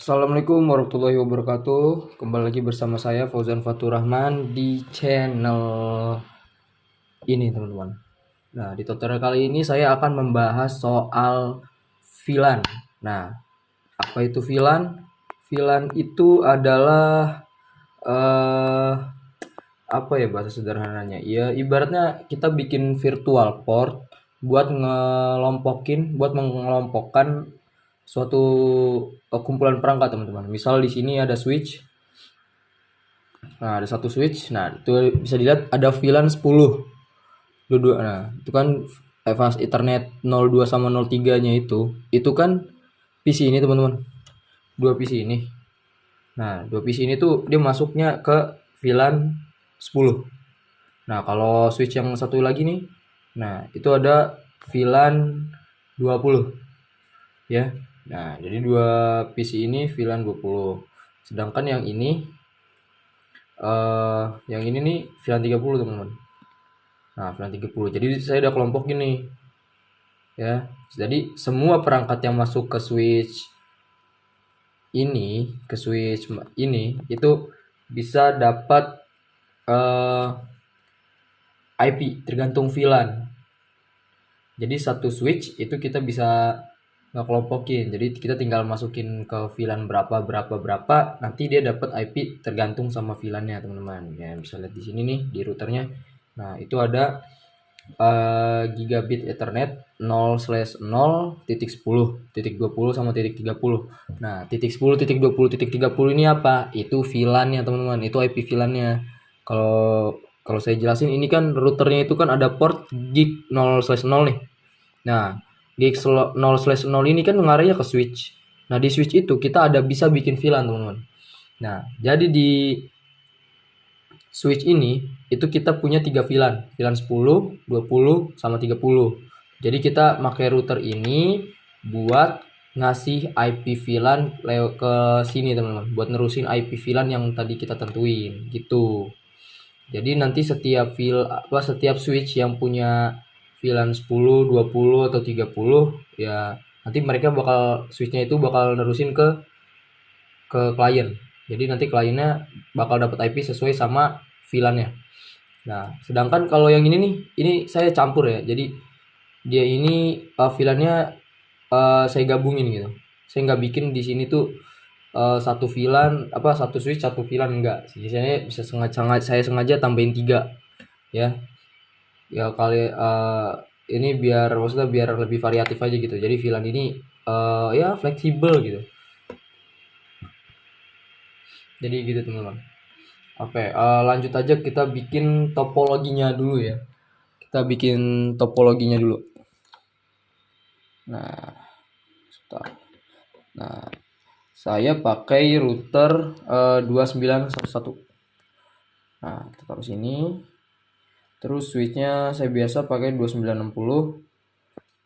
Assalamualaikum warahmatullahi wabarakatuh. Kembali lagi bersama saya Fauzan Fatur Rahman di channel ini, teman-teman. Nah, di tutorial kali ini saya akan membahas soal VLAN. Nah, apa itu VLAN? VLAN itu adalah eh apa ya bahasa sederhananya? Ya, ibaratnya kita bikin virtual port buat mengelompokkan suatu kumpulan perangkat, teman-teman. Misal di sini ada switch. Nah, ada satu switch. Nah, itu bisa dilihat ada VLAN 10. Dua-dua. Nah, itu kan fast Ethernet 02 sama 03-nya itu kan PC ini, teman-teman. Dua PC ini. Nah, dua PC ini tuh dia masuknya ke VLAN 10. Nah, kalau switch yang satu lagi nih, nah, itu ada VLAN 20 ya. Nah, jadi dua PC ini VLAN 20. Sedangkan yang ini nih VLAN 30, teman-teman. Nah, VLAN 30. Jadi saya udah kelompok gini ya. Jadi semua perangkat yang masuk ke switch ini itu bisa dapat eh, IP tergantung VLAN. Jadi satu switch itu kita bisa ngekelompokin. Jadi kita tinggal masukin ke VLAN berapa berapa berapa, nanti dia dapat IP tergantung sama VLAN-nya, teman-teman. Ya, bisa lihat di sini nih di routernya. Nah, itu ada gigabit Ethernet 0/0.10.20 sama titik 30. Nah, titik 10, titik 20, titik 30 ini apa? Itu VLAN-nya, teman-teman. Itu IP VLAN-nya. Kalau kalau saya jelasin, ini kan routernya itu kan ada port gig 0/0 nih. Nah, gig 0/0 ini kan mengarahnya ke switch. Nah, di switch itu kita bisa bikin VLAN, teman-teman. Nah, jadi di switch ini itu kita punya 3 VLAN, VLAN 10, 20 sama 30. Jadi kita pakai router ini buat ngasih IP VLAN ke sini, teman-teman, buat nerusin IP VLAN yang tadi kita tentuin gitu. Jadi nanti setiap switch yang punya VLAN 10, 20 atau 30 ya, nanti mereka switchnya itu bakal nerusin ke klien. Jadi nanti kliennya bakal dapat IP sesuai sama VLAN-nya. Nah, sedangkan kalau yang ini nih, ini saya campur ya. Jadi dia ini VLAN-nya saya gabungin gitu. Saya nggak bikin di sini tuh satu VLAN satu switch satu VLAN, enggak. Jadi saya sengaja tambahin 3 ya. Ya kali ini biar lebih variatif aja gitu. Jadi VLAN ini ya fleksibel gitu. Jadi gitu, teman-teman. Oke, lanjut aja kita bikin topologinya dulu ya. Kita bikin topologinya dulu. Nah, sebentar. Nah, saya pakai router 2911. Nah, kita taruh sini. Terus switchnya saya biasa pakai 2960.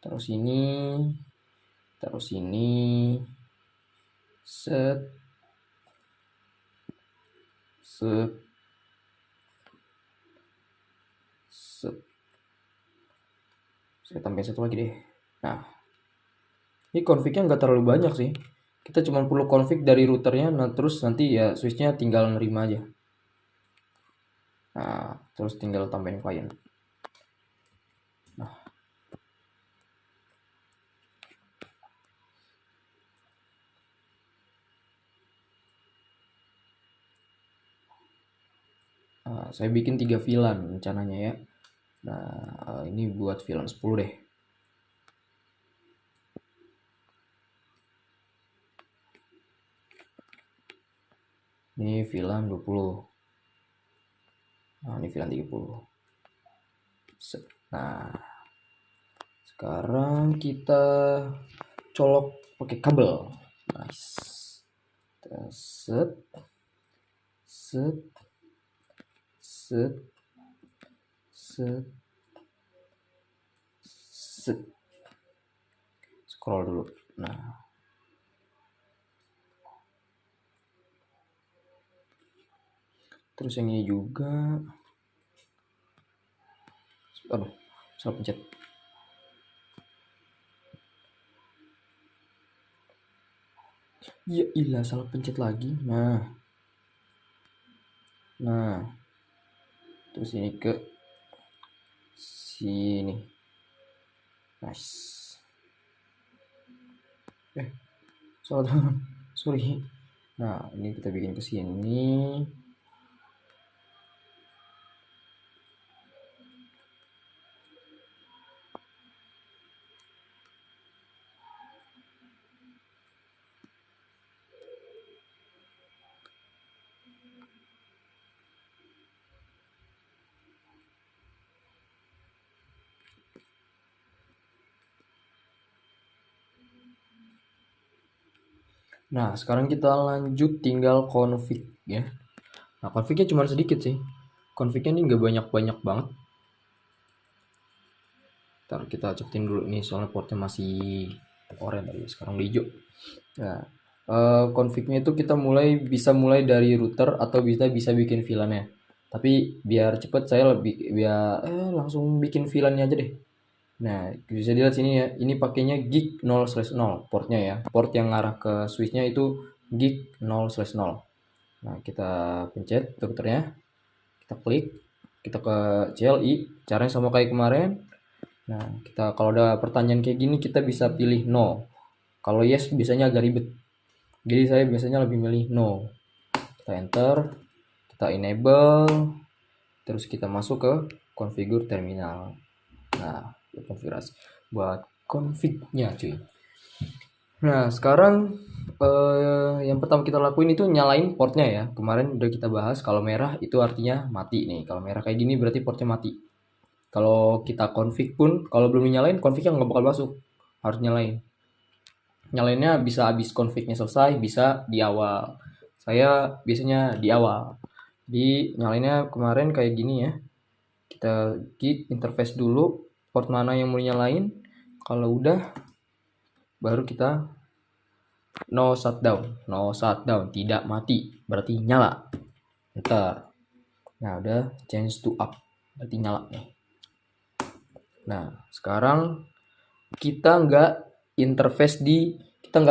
Taruh sini. Taruh sini. Set. Set. Set. Saya tambahin satu lagi deh. Nah, ini config-nya nggak terlalu banyak sih. Kita cuma perlu config dari routernya, nah terus nanti ya switch-nya tinggal nerima aja. Nah, terus tinggal tambahin klien. Nah, saya bikin 3 VLAN rencananya ya. Nah, ini buat VLAN 10 deh. Ini VLAN 20. Nah, ini VLAN 30. Nah, sekarang kita colok pakai kabel. Nice. Set. Set. Set. Set. Set. Scroll dulu. Nah, terus yang ini juga. Aduh, salah pencet. Ya ilah, salah pencet lagi. Nah, terus ini ke sini. Nice. Salah teman. Sorry. Nah, ini kita bikin ke sini. Nah, sekarang kita lanjut tinggal config ya. Nah, confignya cuma sedikit sih. Confignya ini nggak banyak-banyak banget. Ntar kita cepetin dulu ini soalnya portnya masih oranye tadi, sekarang udah hijau. Nah, confignya itu kita bisa mulai dari router atau bisa bikin VLAN-nya. Tapi biar cepet saya lebih langsung bikin VLAN-nya aja deh. Nah, bisa dilihat sini ya. Ini pakainya gig 0/0 portnya ya. Port yang ngarah ke switch-nya itu gig 0/0. Nah, kita pencet routernya. Kita klik. Kita ke CLI. Caranya sama kayak kemarin. Nah, kita kalau ada pertanyaan kayak gini kita bisa pilih no. Kalau yes biasanya agak ribet. Jadi saya biasanya lebih milih no. Kita enter, kita enable, terus kita masuk ke configure terminal. Nah, konfigurasi buat config-nya cuy. Nah, sekarang yang pertama kita lakuin itu nyalain portnya ya. Kemarin udah kita bahas kalau merah itu artinya mati nih. Kalau merah kayak gini berarti portnya mati. Kalau kita config pun kalau belum nyalain confignya nggak bakal masuk. Harus nyalain. Nyalainnya bisa habis confignya selesai, bisa di awal. Saya biasanya di awal. Di nyalainnya kemarin kayak gini ya. Kita gig interface dulu port mana yang mau nyalain. Kalau udah baru kita no shutdown, tidak mati, berarti nyala. Enter. Nah, udah change to up, berarti nyala nih. Nah, sekarang kita nggak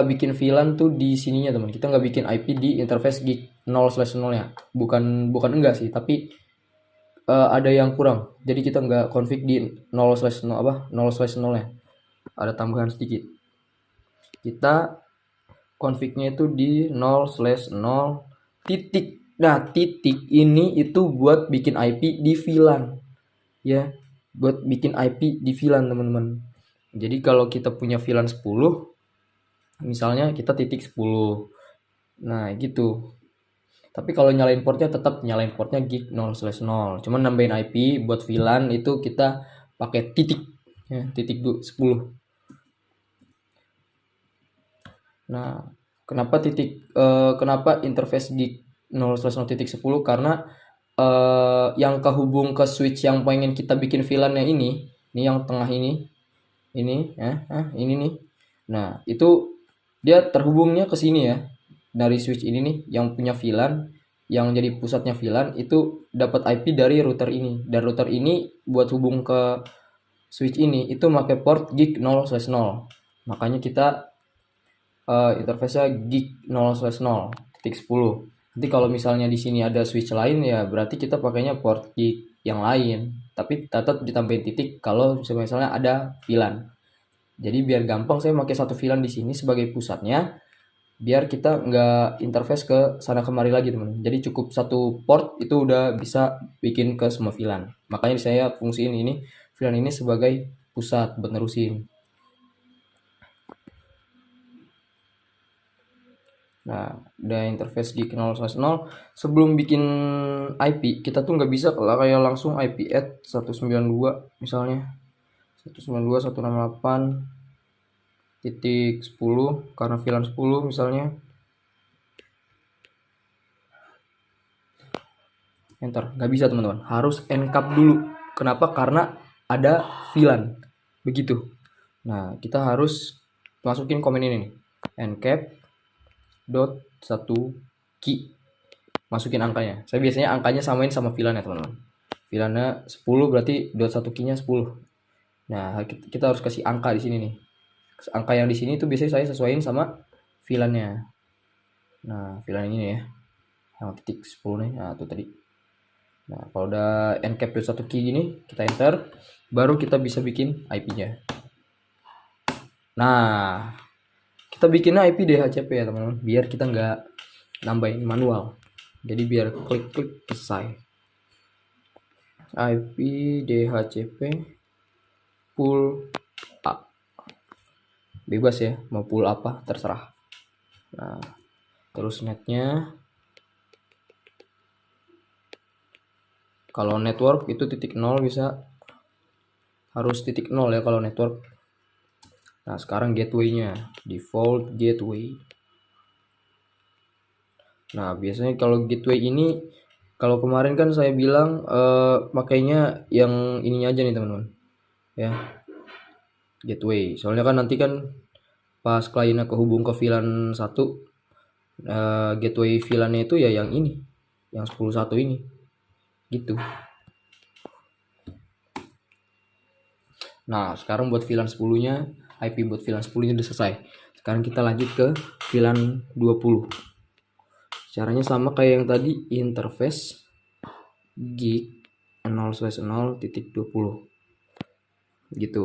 bikin VLAN tuh di sininya teman. Kita nggak bikin IP di interface gig 0/0 ya. Bukan enggak sih, tapi ada yang kurang. Jadi kita nggak config di 0/0 ya. Ada tambahan sedikit. Kita confignya itu di 0/0 titik. Nah, titik ini itu buat bikin IP di VLAN. Ya, buat bikin IP di VLAN teman-teman. Jadi kalau kita punya VLAN 10, misalnya kita titik 10. Nah, gitu. Tapi kalau nyalain portnya tetap nyalain portnya gig 0/0. Cuman nambahin IP buat VLAN itu kita pakai titik ya, titik 10. Nah, kenapa interface gig 0/0.10? Karena yang kehubung ke switch yang pengen kita bikin VLAN-nya ini yang tengah ini ini nih. Nah, itu dia terhubungnya ke sini ya. Dari switch ini nih yang punya VLAN, yang jadi pusatnya VLAN itu dapat IP dari router ini. Dan router ini buat hubung ke switch ini itu pakai port gig 0/0. Makanya kita interface-nya gig 0/0.10. Nanti kalau misalnya di sini ada switch lain ya berarti kita pakainya port gig yang lain. Tapi tetap ditambahin titik kalau misalnya ada VLAN. Jadi biar gampang saya pakai satu VLAN di sini sebagai pusatnya. Biar kita nggak interface ke sana kemari lagi teman. Jadi cukup satu port itu udah bisa bikin ke semua VLAN. Makanya saya fungsiin ini VLAN ini sebagai pusat buat nerusin. Nah, udah interface gig 0/0. Sebelum bikin IP, kita tuh nggak bisa kalau kayak langsung IP add 192 misalnya. 192.168.10 karena VLAN 10 misalnya. Enter. Nggak bisa teman-teman. Harus encap dulu. Kenapa? Karena ada VLAN. Begitu. Nah, kita harus masukin komen ini nih. Encap dot 1 key. Masukin angkanya. Saya biasanya angkanya samain sama VLAN ya teman-teman. VLAN-nya 10 berarti dot 1 key-nya 10. Nah, kita harus kasih angka di sini nih. Angka yang di sini tuh biasanya saya sesuaiin sama VLAN-nya. Nah, VLAN ini ya, yang titik 10 nih. Nah, itu tadi. Nah, kalau udah encapsulate 1 key gini, kita enter, baru kita bisa bikin IP-nya. Nah, kita bikinnya IP DHCP ya teman-teman, biar kita nggak nambahin manual. Jadi biar klik-klik selesai. IP DHCP pool A. Bebas ya, mau pool apa terserah. Nah, terus netnya. Kalau network itu titik 0 bisa, harus titik 0 ya kalau network. Nah, sekarang gateway-nya, default gateway. Nah, biasanya kalau gateway ini, kalau kemarin kan saya bilang pakainya yang ininya aja nih teman-teman. Ya, gateway. Soalnya kan nanti kan pas kliennya kehubung ke VLAN 1, gateway VLAN-nya itu ya yang ini, yang 10.1 ini. Gitu. Nah, sekarang buat VLAN 10-nya, IP buat VLAN 10-nya udah selesai. Sekarang kita lanjut ke VLAN 20. Caranya sama kayak yang tadi, interface gig 0/0.20. Gitu.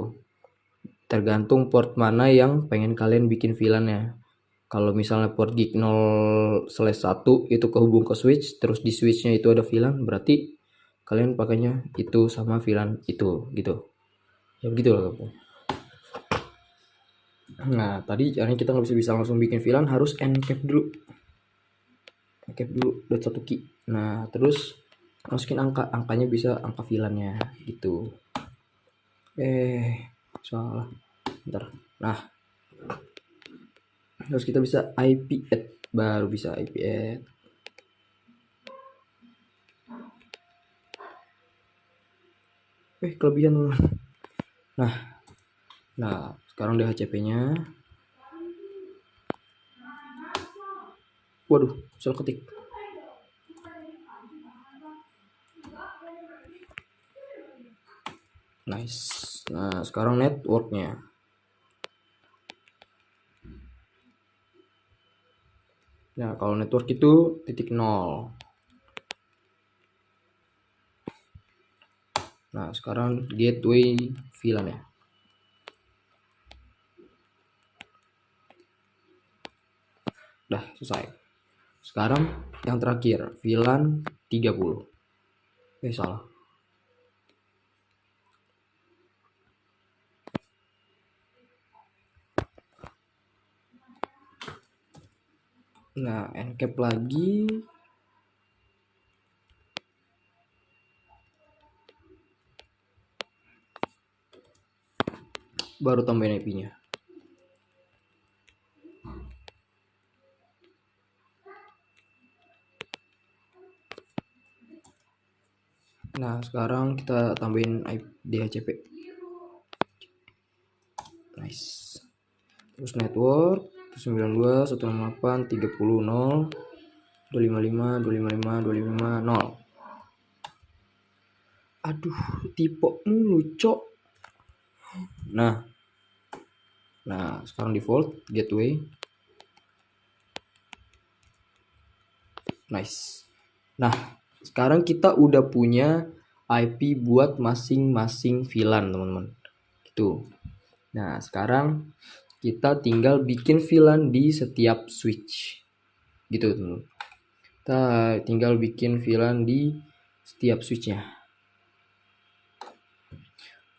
Tergantung port mana yang pengen kalian bikin VLAN-nya. Kalau misalnya port gig 0/1 itu kehubung ke switch, terus di switch-nya itu ada VLAN, berarti kalian pakainya itu sama VLAN itu gitu. Ya begitu lah. Nah, tadi caranya kita nggak bisa langsung bikin VLAN, harus encap dulu. Encap dulu .1 key. Nah, terus masukin angkanya bisa angka VLAN-nya gitu. Salah. Bentar. Nah, terus kita bisa IP add, baru bisa IP add. Kelebihan. Nah, sekarang DHCP-nya. Waduh, salah ketik. Nice. Nah, sekarang network-nya. Nah, kalau network itu titik 0. Nah, sekarang gateway VLAN ya. Udah selesai. Sekarang yang terakhir, VLAN 30. Salah. Nah, encap lagi. Baru tambahin IP-nya. Nah, sekarang kita tambahin IP DHCP. Nice. Terus network 92.168.30.0.255.255.255.0. Aduh, tipe lucu. Nah, sekarang default gateway. Nice. Nah, sekarang kita udah punya IP buat masing-masing VLAN, teman-teman. Gitu. Nah, sekarang kita tinggal bikin VLAN di setiap switch. Gitu, teman-teman. Kita tinggal bikin VLAN di setiap switchnya.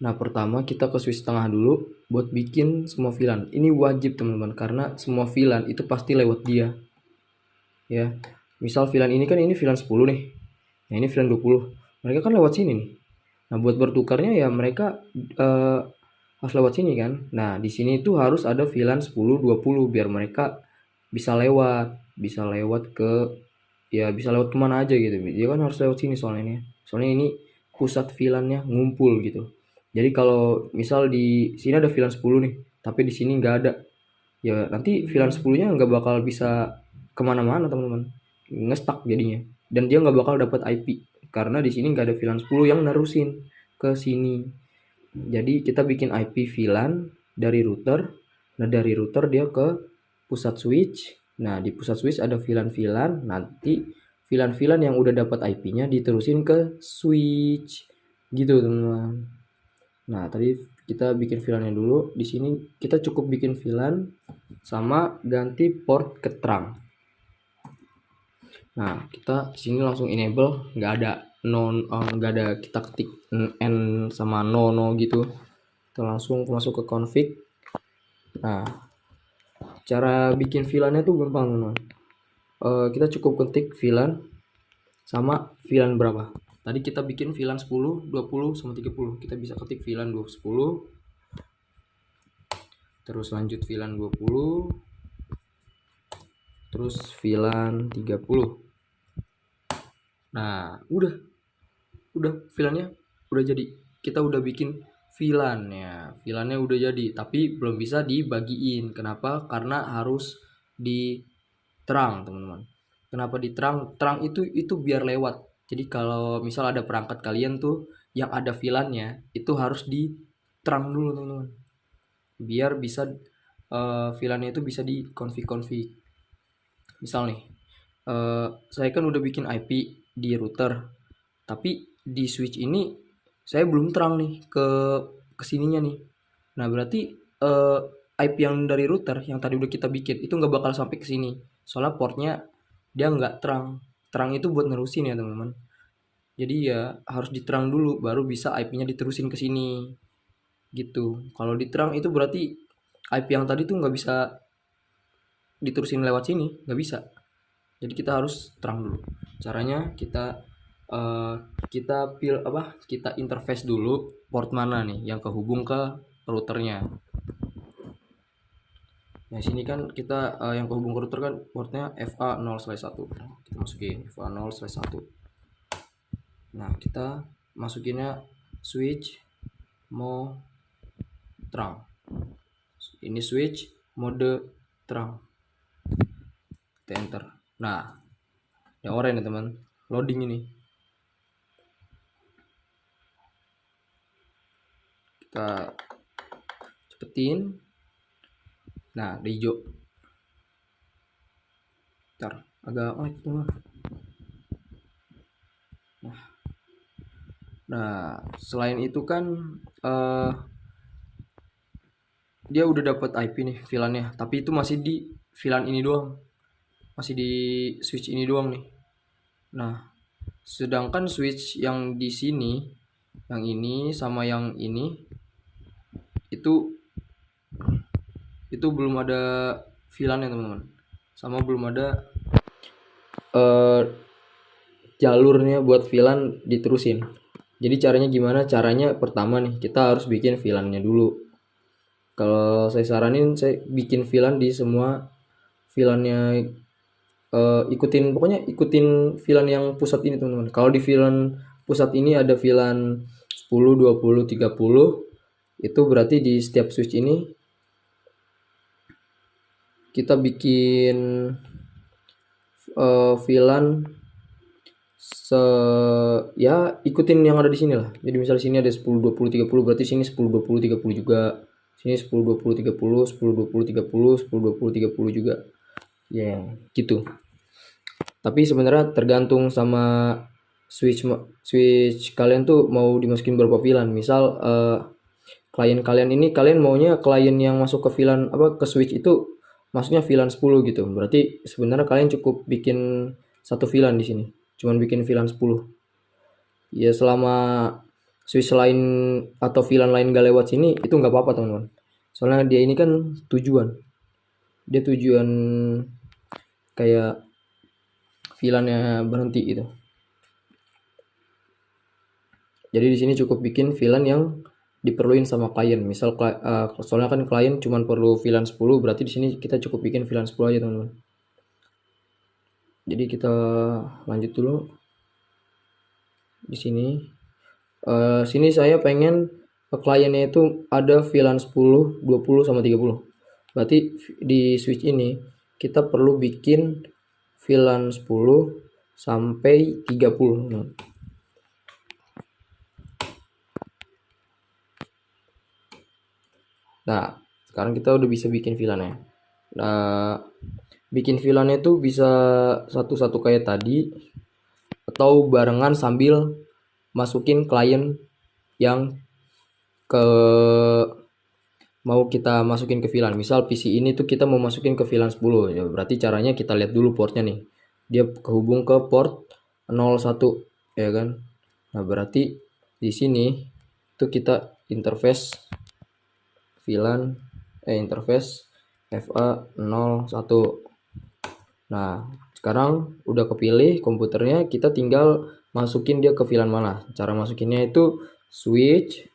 Nah, pertama kita ke switch tengah dulu buat bikin semua VLAN. Ini wajib, teman-teman, karena semua VLAN itu pasti lewat dia. Ya. Misal VLAN ini kan ini VLAN 10 nih. Nah, ini VLAN 20. Mereka kan lewat sini nih. Nah, buat bertukarnya ya mereka harus lewat sini kan. Nah, di sini itu harus ada VLAN 10-20 biar mereka bisa lewat ke, ya bisa lewat kemana aja gitu. Dia kan harus lewat sini soalnya ini pusat VLAN-nya ngumpul gitu. Jadi kalau misal di sini ada VLAN 10 nih, tapi di sini nggak ada, ya nanti VLAN 10-nya nggak bakal bisa kemana-mana, teman-teman. Ngestak jadinya, dan dia nggak bakal dapat IP karena di sini nggak ada VLAN 10 yang nerusin ke sini. Jadi kita bikin IP VLAN dari router. Nah, dari router dia ke pusat switch, Nah, di pusat switch ada VLAN, nanti VLAN yang udah dapat IP-nya diterusin ke switch. Gitu, teman-teman. Nah, tadi kita bikin VLAN-nya dulu. Di sini kita cukup bikin VLAN sama ganti port ke terang. Nah, kita sini langsung enable, nggak ada nggak ada kita ketik n sama no gitu. Kita langsung masuk ke config. Nah, cara bikin VLAN-nya tuh gampang, teman. Kita cukup ketik VLAN sama VLAN berapa. Tadi kita bikin VLAN 10, 20 sama 30. Kita bisa ketik VLAN 10, terus lanjut VLAN 20, terus VLAN 30. Nah, udah VLAN-nya udah jadi. Kita udah bikin VLAN-nya udah jadi, tapi belum bisa dibagiin. Kenapa? Karena harus diterang, teman-teman. Kenapa diterang? Terang itu biar lewat. Jadi kalau misal ada perangkat kalian tuh yang ada VLAN-nya, itu harus diterang dulu, teman-teman. Biar bisa VLAN-nya itu bisa di-config. Misal nih, saya kan udah bikin IP di router, tapi di switch ini saya belum terang nih ke kesininya nih. Nah, berarti IP yang dari router yang tadi udah kita bikin itu nggak bakal sampai ke sini. Soalnya portnya dia nggak terang. Terang itu buat nerusin ya, teman-teman. Jadi ya harus diterang dulu baru bisa IP-nya diterusin ke sini. Gitu. Kalau diterang itu berarti IP yang tadi tuh nggak bisa diterusin lewat sini, nggak bisa. Jadi kita harus terang dulu. Caranya kita kita interface dulu port mana nih yang kehubung ke routernya. Nah, sini kan kita yang kehubung ke router kan portnya FA0/1. Kita masukin FA0/1. Nah, kita masukinnya switch mau terang. Ini switch mode terang. Kita enter. Nah, yang oranye teman, loading ini. Kita cepetin. Nah, di hijau. Ntar agak lag teman. Nah, selain itu kan dia udah dapat IP nih VLAN-nya, tapi itu masih di VLAN ini doang. Masih di switch ini doang nih. Nah, sedangkan switch yang di sini, yang ini sama yang ini itu belum ada VLAN-nya, teman-teman. Sama belum ada jalurnya buat VLAN diterusin. Jadi caranya gimana? Caranya pertama nih, kita harus bikin VLAN-nya dulu. Kalau saya saranin saya bikin VLAN di semua VLAN-nya, ikutin VLAN yang pusat ini, teman-teman. Kalau di VLAN pusat ini ada VLAN 10, 20, 30, itu berarti di setiap switch ini kita bikin VLAN ya ikutin yang ada di sini lah. Jadi misal sini ada 10, 20, 30, berarti sini 10, 20, 30 juga. Sini 10, 20, 30, 10, 20, 30, 10, 20, 30 juga. Ya, gitu. Tapi sebenarnya tergantung sama switch kalian tuh mau dimasukin berapa VLAN. Misal klien kalian ini kalian maunya klien yang masuk ke VLAN ke switch itu masuknya VLAN 10 gitu. Berarti sebenarnya kalian cukup bikin satu VLAN di sini. Cuman bikin VLAN 10. Ya selama switch lain atau VLAN lain gak lewat sini itu nggak apa-apa, teman-teman. Soalnya dia ini kan tujuan. Dia tujuan kayak VLAN-nya berhenti gitu. Jadi di sini cukup bikin VLAN yang diperluin sama klien. Misal soalnya kan klien cuma perlu VLAN 10, berarti di sini kita cukup bikin VLAN 10 aja, teman-teman. Jadi kita lanjut dulu. Di sini sini saya pengen kliennya itu ada VLAN 10, 20 sama 30. Berarti di switch ini kita perlu bikin VLAN 10 sampai 30. Nah, sekarang kita udah bisa bikin VLAN-nya. Nah, bikin VLAN-nya itu bisa satu-satu kayak tadi atau barengan sambil masukin klien yang ke mau kita masukin ke VLAN. Misal PC ini tuh kita mau masukin ke VLAN 10 ya, berarti caranya kita lihat dulu portnya nih. Dia kehubung ke port 01 ya kan. Nah, berarti di sini tuh kita interface VLAN interface FA01. Nah, sekarang udah kepilih komputernya, kita tinggal masukin dia ke VLAN mana. Cara masukinnya itu switch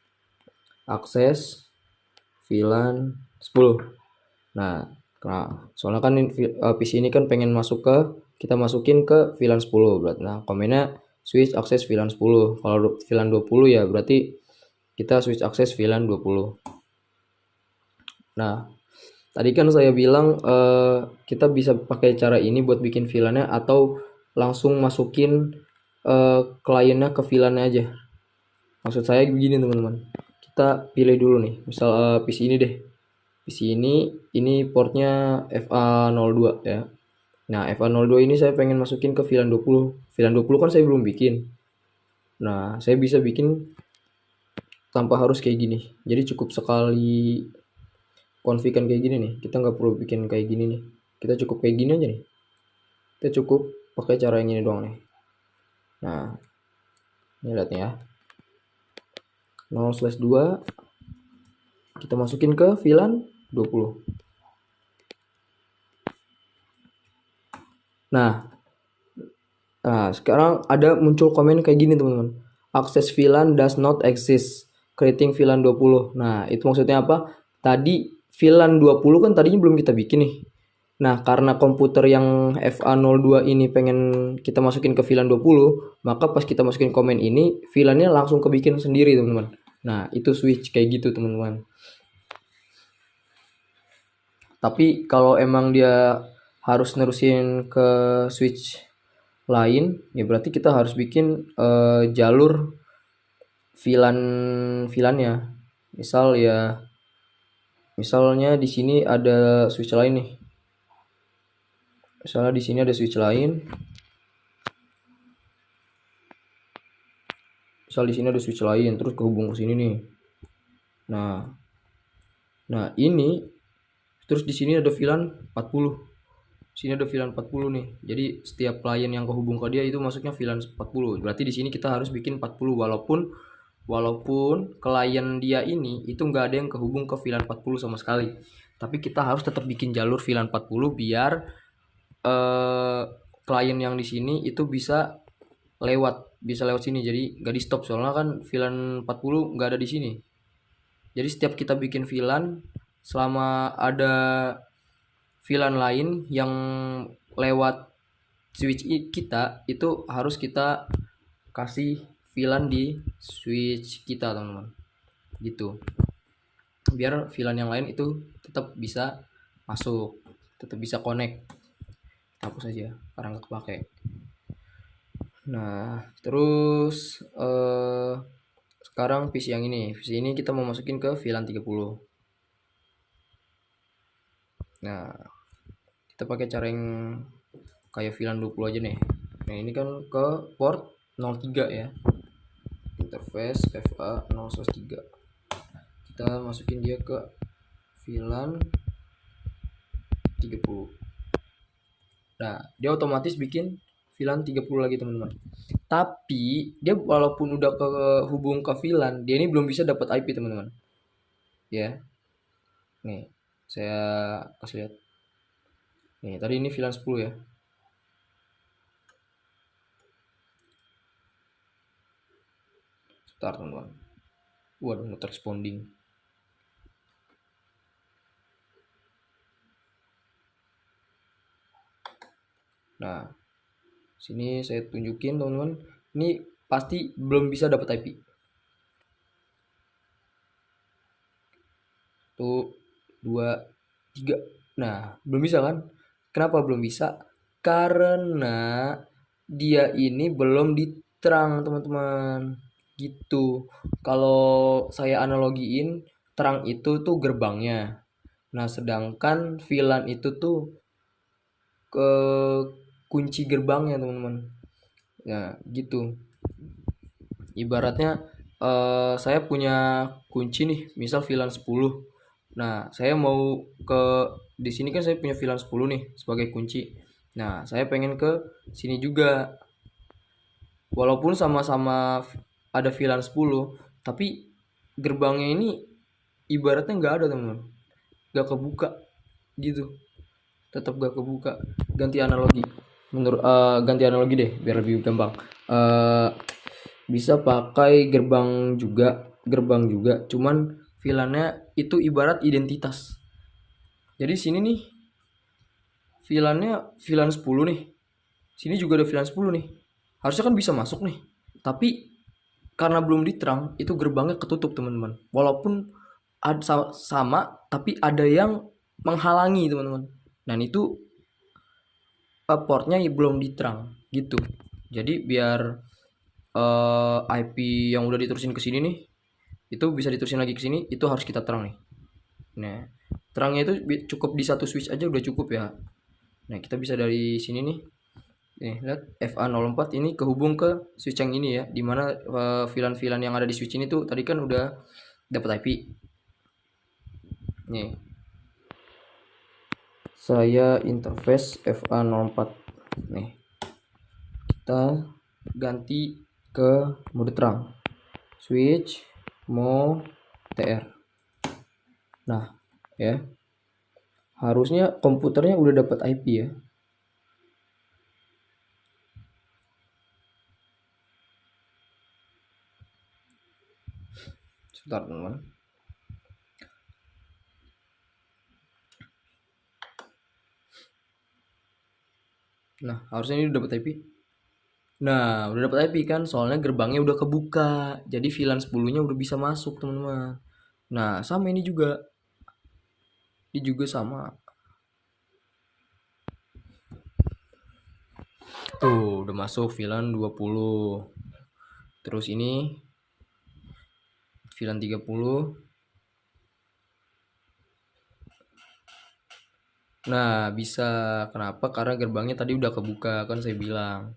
akses VLAN 10. Nah, soalnya kan PC ini kan pengen masuk ke, kita masukin ke VLAN 10 berarti. Nah, komennya switch akses VLAN 10. Kalau VLAN 20 ya berarti kita switch akses VLAN 20. Nah, tadi kan saya bilang kita bisa pakai cara ini buat bikin VLAN-nya atau langsung masukin kliennya ke VLAN-nya aja. Maksud saya begini teman-teman. Kita pilih dulu nih, misal PC ini deh. PC ini portnya FA02 ya. Nah, FA02 ini saya pengen masukin ke VLAN 20. VLAN 20 kan saya belum bikin. Nah, saya bisa bikin tanpa harus kayak gini. Jadi cukup sekali konfigan kayak gini nih, kita nggak perlu bikin kayak gini nih, kita cukup kayak gini aja nih, kita cukup pakai cara yang ini doang nih. Nah, ini lihat ya, 0/2 kita masukin ke VLAN 20. Nah, sekarang ada muncul komen kayak gini teman-teman, access VLAN does not exist, creating VLAN 20. Nah, itu maksudnya apa? Tadi VLAN 20 kan tadinya belum kita bikin nih. Nah, karena komputer yang FA02 ini pengen kita masukin ke VLAN 20, maka pas kita masukin komen ini, VLAN-nya langsung kebikin sendiri, teman-teman. Nah, itu switch kayak gitu, teman-teman. Tapi kalau emang dia harus nerusin ke switch lain, ya berarti kita harus bikin jalur VLAN-nya. Misalnya di sini ada switch lain nih. Misalnya di sini ada switch lain. Misal di sini ada switch lain terus kehubung ke sini nih. Nah, ini terus di sini ada VLAN 40. Sini ada VLAN 40 nih. Jadi setiap klien yang kehubung ke dia itu masuknya VLAN 40. Berarti di sini kita harus bikin 40 walaupun klien dia ini itu nggak ada yang kehubung ke VLAN 40 sama sekali. Tapi kita harus tetap bikin jalur VLAN 40 biar klien yang di sini itu bisa lewat sini, jadi nggak di stop, soalnya kan VLAN 40 nggak ada di sini. Jadi setiap kita bikin VLAN, selama ada VLAN lain yang lewat switch kita, itu harus kita kasih VLAN di switch kita teman-teman, gitu, biar VLAN yang lain itu tetap bisa masuk, tetap bisa connect. Hapus aja karena nggak kepake. Nah, terus sekarang PC yang ini kita mau masukin ke VLAN 30. Nah, kita pakai cara yang kayak VLAN 20 aja nih. Nah, ini kan ke port 03 ya. Interface FA0/3. Kita masukin dia ke VLAN 30. Nah, dia otomatis bikin VLAN 30 lagi teman-teman. Tapi dia walaupun udah kehubung ke VLAN, dia ini belum bisa dapat IP teman-teman. Ya. Nih, saya kasih lihat. Nih, tadi ini VLAN 10 ya. Start teman-teman. Waduh, not responding. Nah, sini saya tunjukin teman-teman. Ini pasti belum bisa dapat IP. Tuh, 2, 3. Nah, belum bisa kan? Kenapa belum bisa? Karena dia ini belum diterang teman-teman. Gitu. Kalau saya analogiin, terang itu tuh gerbangnya. Nah, sedangkan VLAN itu tuh ke kunci gerbangnya teman-teman. Nah gitu, ibaratnya saya punya kunci nih, misal VLAN 10. Nah, saya mau ke di sini kan saya punya VLAN 10 nih sebagai kunci. Nah, saya pengen ke sini juga. Walaupun sama-sama ada VLAN 10, tapi gerbangnya ini ibaratnya nggak ada, teman-teman. Nggak kebuka gitu. Tetap nggak kebuka. Ganti analogi. Ganti analogi deh biar lebih gampang. Eh Bisa pakai gerbang juga, cuman VLAN-nya itu ibarat identitas. Jadi sini nih VLAN-nya VLAN 10 nih. Sini juga ada VLAN 10 nih. Harusnya kan bisa masuk nih. Tapi karena belum diterang, itu gerbangnya ketutup, teman-teman. Walaupun ada sama, tapi ada yang menghalangi, teman-teman. Dan itu portnya belum diterang gitu. Jadi biar IP yang udah diterusin ke sini nih, itu bisa diterusin lagi ke sini, itu harus kita terang nih. Nah, terangnya itu cukup di satu switch aja udah cukup ya. Nah, kita bisa dari sini nih. Nih, lihat FA04 ini kehubung ke switch yang ini ya, dimana VLAN-VLAN yang ada di switch ini tuh tadi kan udah dapat IP. Nih, saya interface FA04. Nih, kita ganti ke mode terang. Switch mode TR. Nah, ya. Harusnya komputernya udah dapat IP ya. Sebentar, teman-teman. Nah, harusnya ini udah dapat IP. Nah, udah dapat IP kan, soalnya gerbangnya udah kebuka. Jadi VLAN 10-nya udah bisa masuk, teman-teman. Nah, sama ini juga. Ini juga sama. Tuh, udah masuk VLAN 20. Terus ini VLAN 30. Nah, bisa. Kenapa? Karena gerbangnya tadi udah kebuka, kan saya bilang.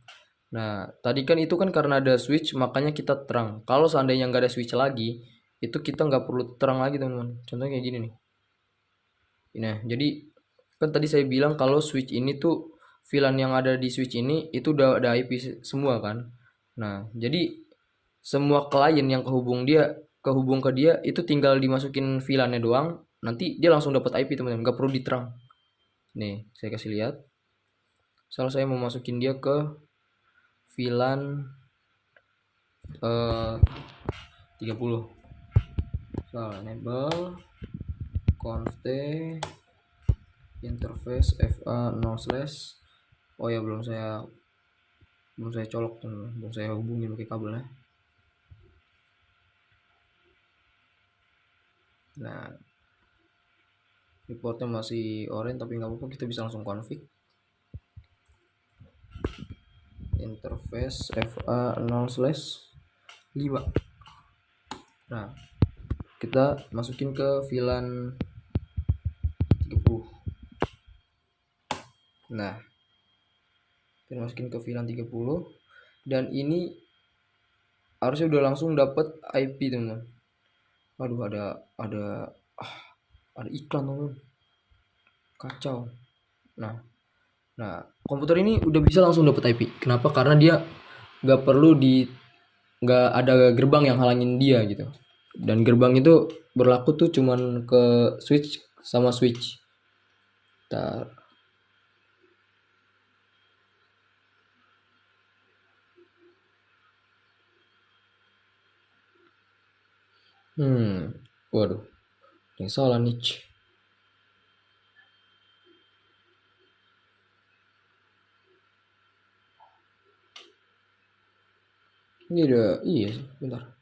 Nah, tadi kan itu kan karena ada switch, makanya kita terang. Kalau seandainya nggak ada switch lagi, itu kita nggak perlu terang lagi, teman-teman. Contohnya kayak gini nih. Nah, jadi kan tadi saya bilang kalau switch ini tuh VLAN yang ada di switch ini itu udah ada IP semua kan. Nah, jadi semua klien yang kehubung ke dia itu tinggal dimasukin VLAN-nya doang, nanti dia langsung dapat IP, teman-teman. Nggak perlu diterang. Nih, saya kasih lihat. Misal saya mau masukin dia ke VLAN 30. So, enable conft interface fa0/. Oh ya, belum saya colok, belum saya hubungin pakai kabelnya. Nah, reportnya masih orange tapi nggak apa-apa, kita bisa langsung config interface fa0/5. Nah, kita masukin ke VLAN 30. Nah, kita masukin ke VLAN 30 dan ini harusnya udah langsung dapat IP, teman-teman. Aduh, ada iklan, teman-teman. Kacau. Nah, komputer ini udah bisa langsung dapat IP. Kenapa? Karena dia nggak perlu nggak ada gerbang yang halangin dia gitu. Dan gerbang itu berlaku tuh cuman ke switch sama switch. Ntar. Waduh, yang salah nih. Ini udah, iya sih, bentar.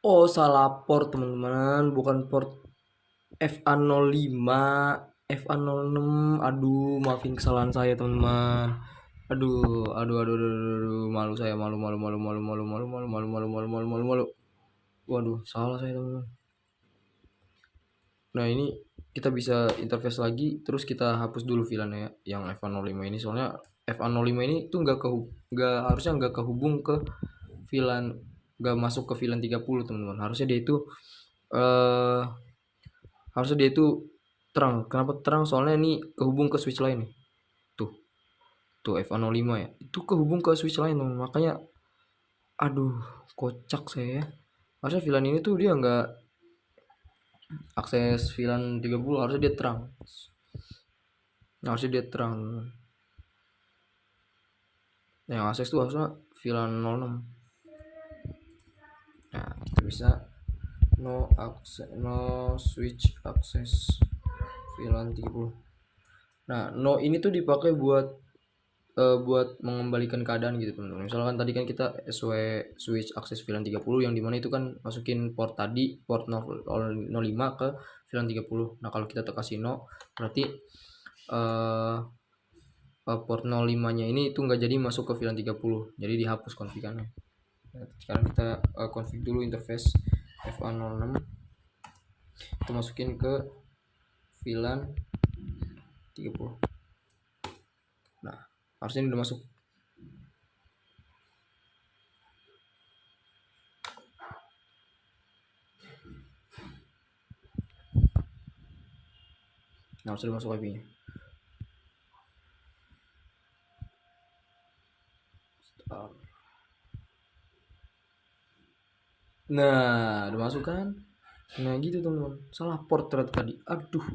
Oh, salah port teman-teman, bukan port FA05, FA06. Aduh, maafin kesalahan saya teman-teman. Aduh, malu saya, malu, malu, malu, malu, malu, malu, malu, malu, malu, malu, malu, malu, malu. Waduh, salah saya teman-teman. Nah, ini kita bisa interface lagi, terus kita hapus dulu VLAN ya, yang FA05 ini. Soalnya FA05 ini tuh harusnya nggak kehubung ke VLAN, nggak masuk ke VLAN 30 teman-teman. Eh harusnya dia itu terang. Kenapa terang? Soalnya ini kehubung ke switch lain nih. Tuh, tuh FA05 ya. Itu kehubung ke switch lain teman. Makanya aduh, kocak saya ya. Harusnya VLAN ini tuh dia nggak akses VLAN 30, harusnya dia terang. Harusnya dia terang. Yang akses tuh harusnya VLAN 06. Nah, kita bisa no switch access VLAN 30. Nah, no ini tuh dipakai buat mengembalikan keadaan gitu teman-teman. Misalkan tadi kan kita switch akses VLAN 30 yang dimana itu kan masukin port tadi, port 05 ke VLAN 30. Nah, kalau kita kasih no, berarti port 05 nya ini itu nggak jadi masuk ke VLAN 30, jadi dihapus konfigannya. Nah, sekarang kita config dulu interface FA06, kita masukin ke VLAN 30. Nah, harusnya ini udah masuk. Nah, harusnya udah masuk IP-nya. Nah, udah masuk kan? Nah, gitu teman-teman. Salah port ternyata tadi. Aduh,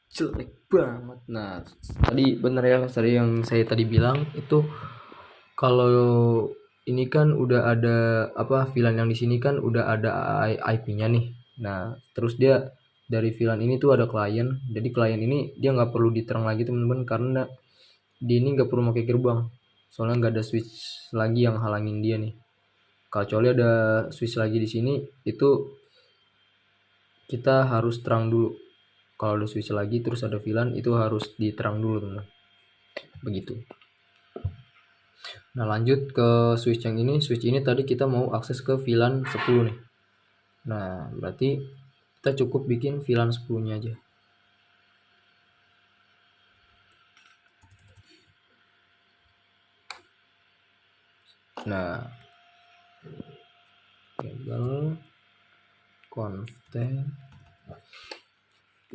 jelek banget. Nah, tadi bener ya, tadi yang saya tadi bilang itu kalau ini kan udah ada apa, VLAN yang di sini kan udah ada IP-nya nih. Nah, terus dia dari VLAN ini tuh ada klien. Jadi klien ini dia nggak perlu diterang lagi teman-teman, karena dia ini nggak perlu pakai gerbang. Soalnya nggak ada switch lagi yang halangin dia nih. Kecuali ada switch lagi di sini, itu kita harus terang dulu. Kalau ada switch lagi terus ada VLAN, itu harus diterang dulu teman. Begitu. Nah, lanjut ke switch yang ini. Switch ini tadi kita mau akses ke VLAN 10 nih. Nah, berarti kita cukup bikin VLAN 10-nya aja. Nah, label content.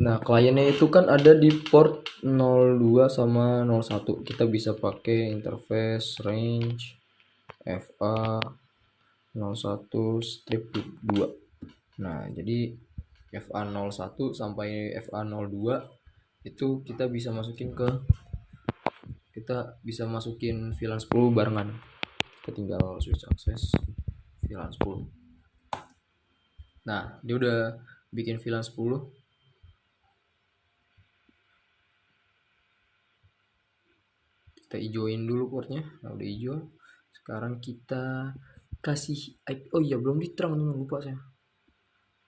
Nah, kliennya itu kan ada di port 02 sama 01. Kita bisa pakai interface range FA 01 strip 2. Nah, jadi FA 01 sampai FA 02 itu kita bisa masukin VLAN 10 barengan. Kita tinggal switch access VLAN 10. Nah, dia udah bikin VLAN 10. Kita hijauin dulu portnya. Nah, udah hijau. Sekarang kita kasih IP. Oh iya, belum diterang nih, lupa saya.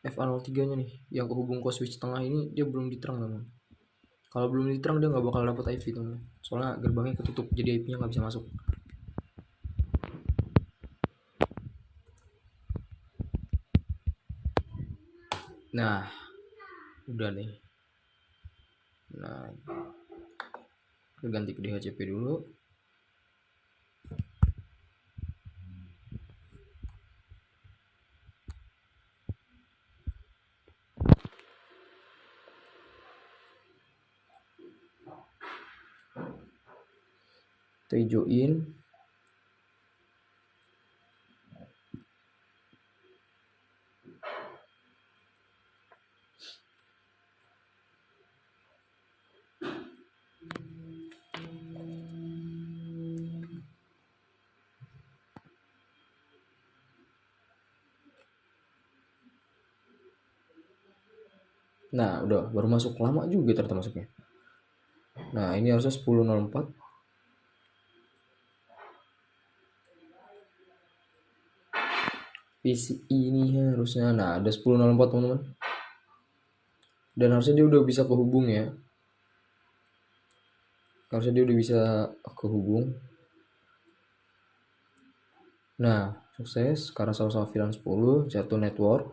FA03 nya nih yang kehubung ke switch tengah ini dia belum diterang teman. Kalau belum diterang dia nggak bakal dapat IP teman. Soalnya gerbangnya ketutup, jadi IP-nya nggak bisa masuk. Nah, udah nih. Nah, kita ganti ke DHCP dulu. Kita hijauin. Nah, udah baru masuk, lama juga ternyata masuknya. Nah, ini harusnya 10.04. PC ini harusnya, nah ada 10.04 teman-teman, dan harusnya dia udah bisa kehubung ya, harusnya dia udah bisa kehubung. Nah sukses karena sama-sama VLAN 10 satu network.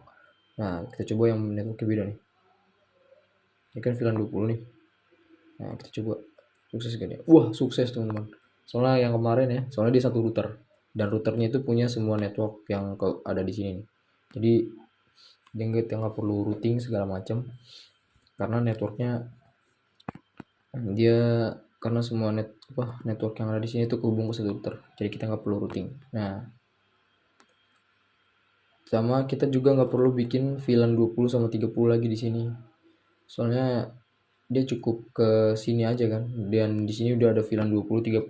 Nah kita coba yang networknya beda nih, ini kan VLAN 20 nih. Nah kita coba sukses gak nih? Wah sukses teman-teman, soalnya yang kemarin ya, soalnya dia satu router dan routernya itu punya semua network yang ada di sini nih. Jadi dia nggak perlu routing segala macam karena networknya dia, karena semua network yang ada di sini itu kehubung ke satu router, jadi kita nggak perlu routing. Nah sama kita juga nggak perlu bikin VLAN 20 sama 30 lagi di sini, soalnya dia cukup ke sini aja kan, dan di sini udah ada VLAN 20 30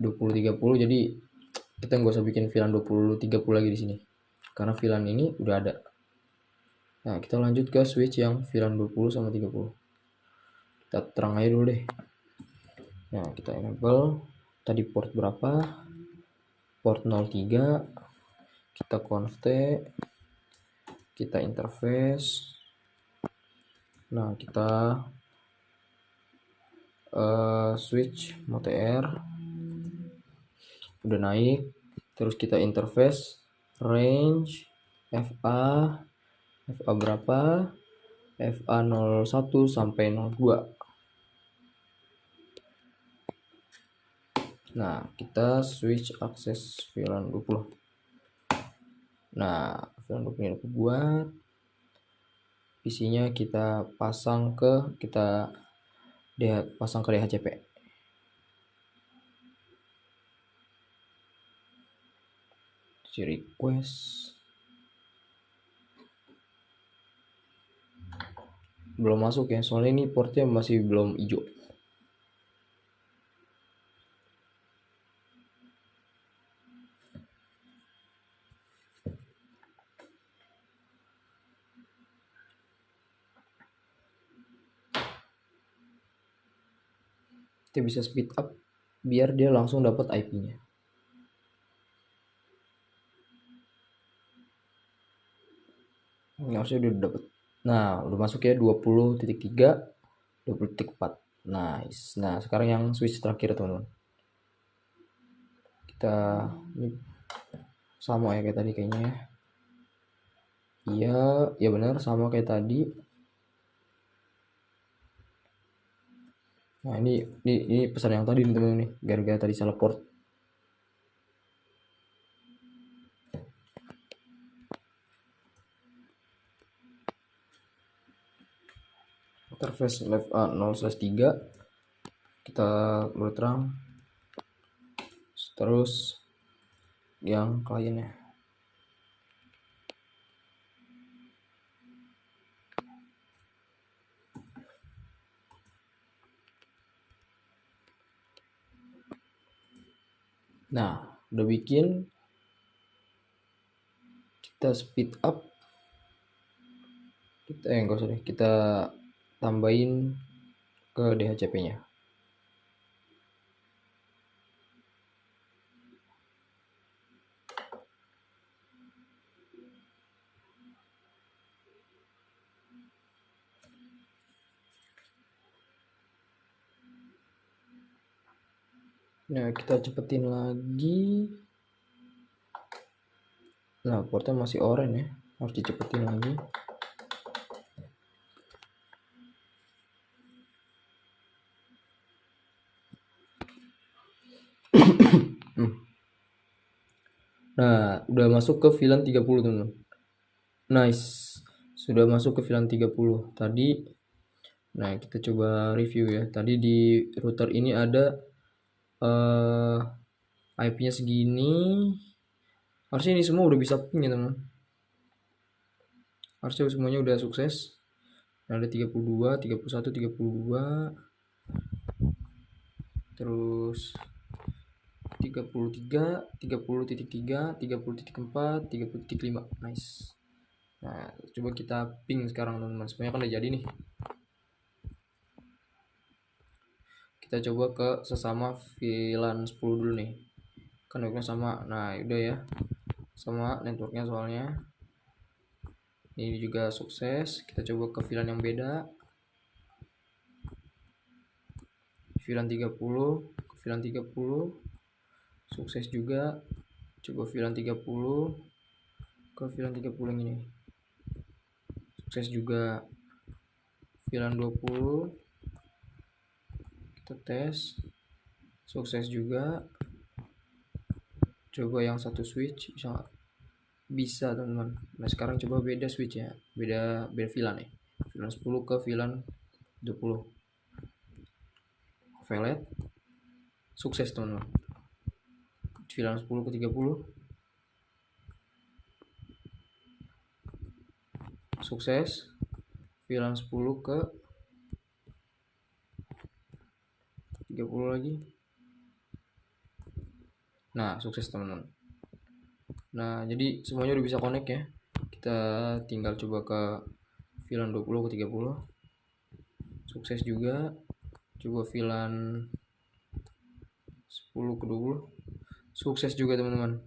20 30, jadi kita nggak usah bikin VLAN 20 30 lagi di sini karena VLAN ini udah ada. Nah kita lanjut ke switch yang VLAN 20 sama 30, kita terang aja dulu deh. Nah kita enable tadi port berapa, port 03, kita conft, kita interface. Nah kita switch MOTR udah naik, terus kita interface range FA berapa, FA 01 sampai 02. Nah kita switch akses VLAN 20. Nah VLAN 20 ini aku buat, PC nya kita pasang ke DHCP. Si request belum masuk ya, soalnya ini portnya masih belum hijau. Kita bisa speed up biar dia langsung dapat IP-nya. Ini harusnya udah dapat. Nah udah masuk ya 20.3 20.4. Nice. Nah sekarang yang switch terakhir teman-teman, kita ini sama ya kayak tadi kayaknya ya. Iya, ya benar sama kayak tadi. Nah ini pesan yang tadi nih teman-teman nih, gara-gara tadi salah port. Interface left A 0/3, kita boleh terang, terus yang kliennya. Nah udah bikin, kita speed up, kita enggak usah deh, kita tambahin ke DHCP nya. Nah kita cepetin lagi. Nah portnya masih oranye ya, harus dicepetin lagi. Nah udah masuk ke VLAN 30 teman-teman. Nice, sudah masuk ke VLAN 30 tadi. Nah kita coba review ya, tadi di router ini ada IP-nya segini, harusnya ini semua udah bisa ping ya teman, harusnya semuanya udah sukses. Nah, ada 32, 31, 32, terus 33, 30.3, 30.4, 30.5. Nice. Nah coba kita ping sekarang teman-teman, semuanya kan udah jadi nih. Kita coba ke sesama VLAN 10 dulu nih, kan networknya sama. Nah udah ya, sama networknya soalnya. Ini juga sukses. Kita coba ke VLAN yang beda. VLAN 30 ke VLAN 30 sukses juga. Coba VLAN 30 ke VLAN 30 yang ini. Sukses juga. VLAN 20 kita tes. Sukses juga. Coba yang satu switch bisa teman-teman. Nah sekarang coba beda switch ya, beda VLAN ya. VLAN 10 ke VLAN 20. Velet sukses teman-teman. VLAN 10 ke 30 sukses. VLAN 10 ke 30 lagi. Nah sukses teman-teman. Nah jadi semuanya udah bisa connect ya. Kita tinggal coba ke VLAN 20 ke 30 sukses juga. Coba VLAN 10 ke 20 sukses juga teman-teman.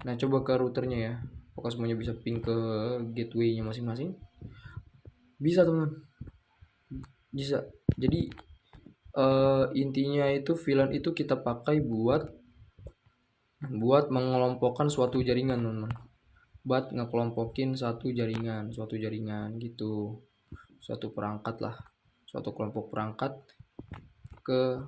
Nah coba ke routernya ya, apakah semuanya bisa ping ke gateway-nya masing-masing? Bisa teman-teman, bisa. Jadi intinya itu VLAN itu kita pakai buat mengelompokkan suatu jaringan teman-teman, buat ngekelompokin suatu jaringan gitu, suatu perangkat lah, suatu kelompok perangkat ke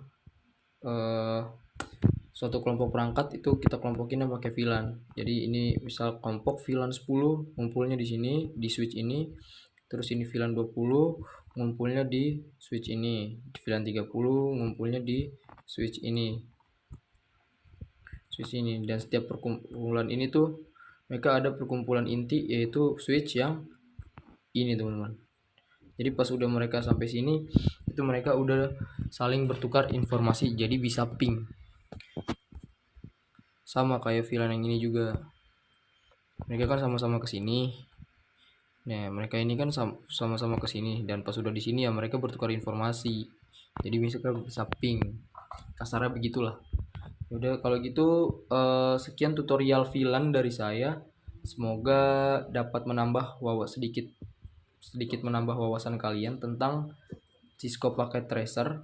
suatu kelompok perangkat itu kita kelompokinnya pakai VLAN. Jadi ini misal kelompok VLAN 10 ngumpulnya di sini di switch ini, terus ini VLAN 20 ngumpulnya di switch ini, di VLAN 30 ngumpulnya di switch ini. Dan setiap perkumpulan ini tuh mereka ada perkumpulan inti yaitu switch yang ini teman-teman. Jadi pas udah mereka sampai sini itu mereka udah saling bertukar informasi, jadi bisa ping. Sama kayak VLAN yang ini juga, mereka kan sama-sama ke sini. Nah mereka ini kan sama-sama ke sini, dan pas udah di sini ya mereka bertukar informasi, jadi bisa ping. Kasarnya begitulah. Udah kalau gitu sekian tutorial VLAN dari saya. Semoga dapat menambah sedikit menambah wawasan kalian tentang Cisco Packet Tracer.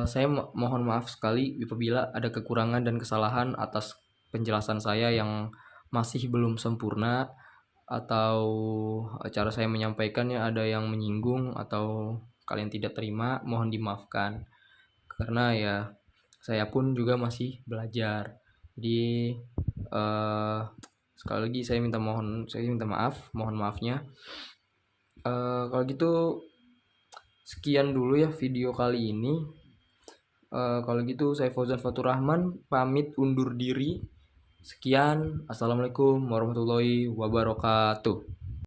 Saya mohon maaf sekali apabila ada kekurangan dan kesalahan atas penjelasan saya yang masih belum sempurna, atau cara saya menyampaikannya ada yang menyinggung atau kalian tidak terima, mohon dimaafkan. Karena ya saya pun juga masih belajar. Jadi sekali lagi saya minta maaf, mohon maafnya. Kalau gitu sekian dulu ya video kali ini. Kalau gitu saya Fauzan Fatur Rahman pamit undur diri. Sekian, assalamualaikum warahmatullahi wabarakatuh.